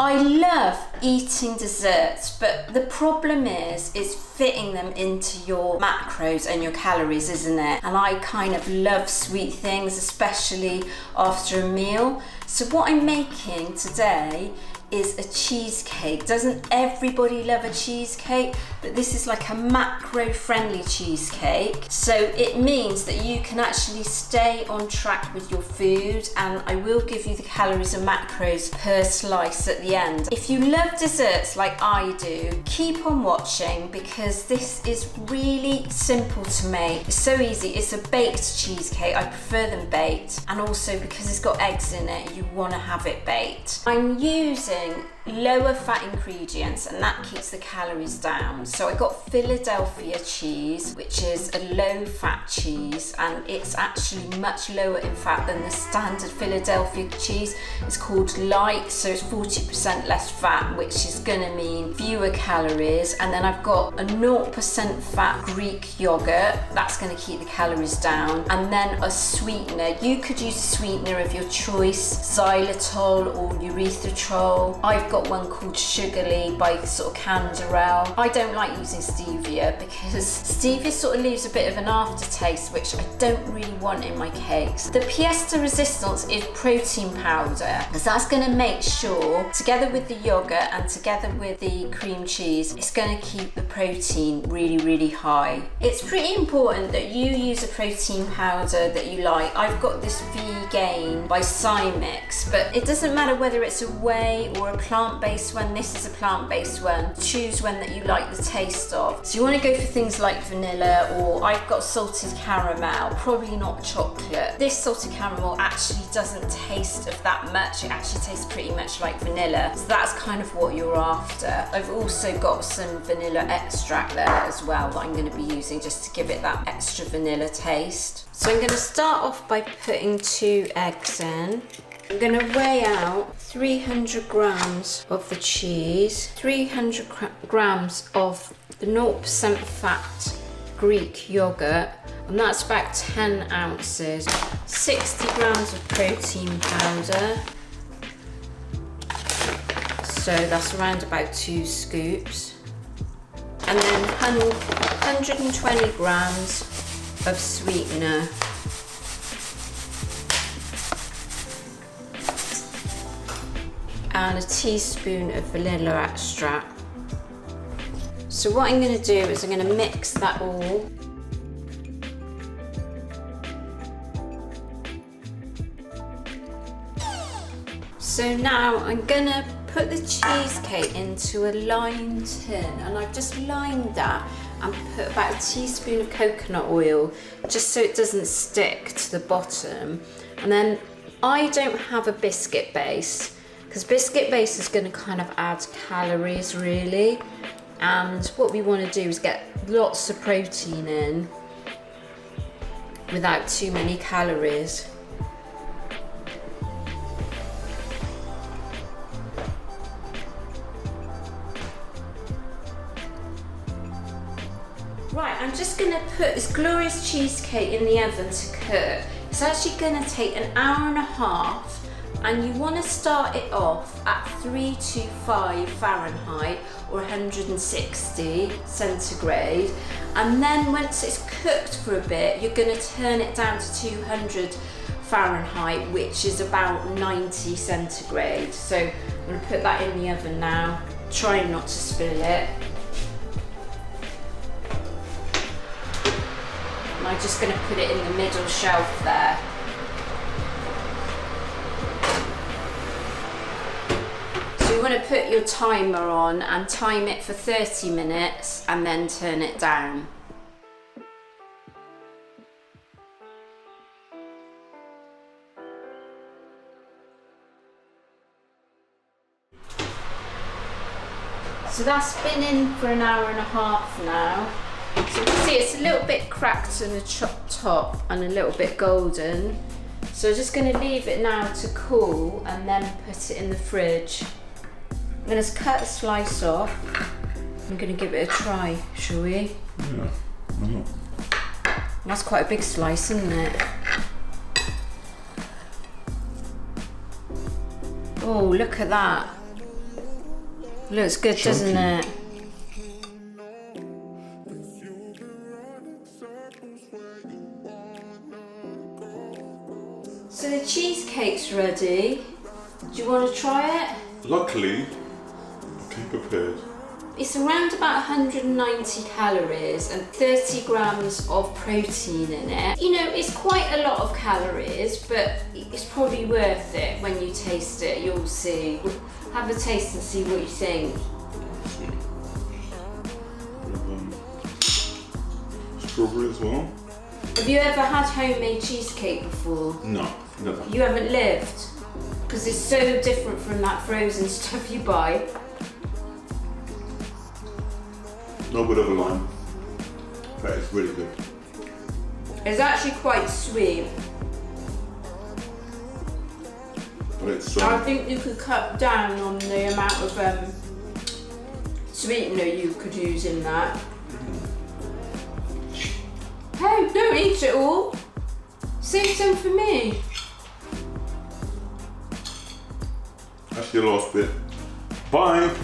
I love eating desserts, but the problem is fitting them into your macros and your calories, isn't it? And I kind of love sweet things, especially after a meal. So what I'm making today is a cheesecake. Doesn't everybody love a cheesecake? But this is like a macro-friendly cheesecake. So it means that you can actually stay on track with your food, and I will give you the calories and macros per slice at the end. If you love desserts like I do, keep on watching because this is really simple to make. It's so easy. It's a baked cheesecake. I prefer them baked, and also because it's got eggs in it, you want to have it baked. I'm using lower fat ingredients, and that keeps the calories down. So I got Philadelphia cheese, which is a low fat cheese, and it's actually much lower in fat than the standard Philadelphia cheese. It's called light, so it's 40% less fat, which is gonna mean fewer calories. And then I've got a 0% fat Greek yogurt, that's gonna keep the calories down. And then a sweetener. You could use a sweetener of your choice, xylitol or erythritol. I've got one called Sugarly by sort of Canderel. I don't like using stevia because stevia sort of leaves a bit of an aftertaste, which I don't really want in my cakes. The pièce de résistance is protein powder, because that's going to make sure, together with the yogurt and together with the cream cheese, it's going to keep the protein really, really high. It's pretty important that you use a protein powder that you like. I've got this V-Gain by Cymix, but it doesn't matter whether it's a whey or a plant-based one. This is a plant-based one. Choose one that you like the taste of. So you want to go for things like vanilla, or I've got salted caramel, probably not chocolate. This salted caramel actually doesn't taste of that much. It actually tastes pretty much like vanilla. So that's kind of what you're after. I've also got some vanilla extract there as well that I'm going to be using just to give it that extra vanilla taste. So I'm going to start off by putting 2 eggs in. I'm going to weigh out 300 grams of the cheese, 300 grams of the 0% fat Greek yogurt, and that's about 10 ounces, 60 grams of protein powder, so that's around about 2 scoops, and then 120 grams of sweetener. And a teaspoon of vanilla extract. So what I'm going to do is I'm going to mix that all. So now I'm going to put the cheesecake into a lined tin, and I've just lined that and put about a teaspoon of coconut oil just so it doesn't stick to the bottom. And then I don't have a biscuit base, because biscuit base is going to kind of add calories really, and what we want to do is get lots of protein in without too many calories. Right, I'm just going to put this glorious cheesecake in the oven to cook. It's actually going to take an hour and a half. And you want to start it off at 325 Fahrenheit or 160 centigrade, and then once it's cooked for a bit, you're going to turn it down to 200 Fahrenheit, which is about 90 centigrade. So I'm going to put that in the oven now, try not to spill it. And I'm just going to put it in the middle shelf there. You want to put your timer on and time it for 30 minutes and then turn it down. So that's been in for an hour and a half now. So you can see it's a little bit cracked in the top and a little bit golden. So I'm just going to leave it now to cool and then put it in the fridge. I'm going to cut a slice off. I'm going to give it a try, shall we? Yeah. Mm-hmm. That's quite a big slice, isn't it? Oh, look at that. Looks good, doesn't it? So the cheesecake's ready. Do you want to try it? Luckily, I came prepared. It's around about 190 calories and 30 grams of protein in it. You know, it's quite a lot of calories, but it's probably worth it when you taste it. You'll see. Have a taste and see what you think. Strawberry as well. Have you ever had homemade cheesecake before? No, never. You haven't lived? Because it's so different from that frozen stuff you buy. No bit of a lime. But it's really good. It's actually quite sweet. But it's I think you could cut down on the amount of sweetener you could use in that. Hey, don't eat it all. Save some for me. that's your last bit. Bye.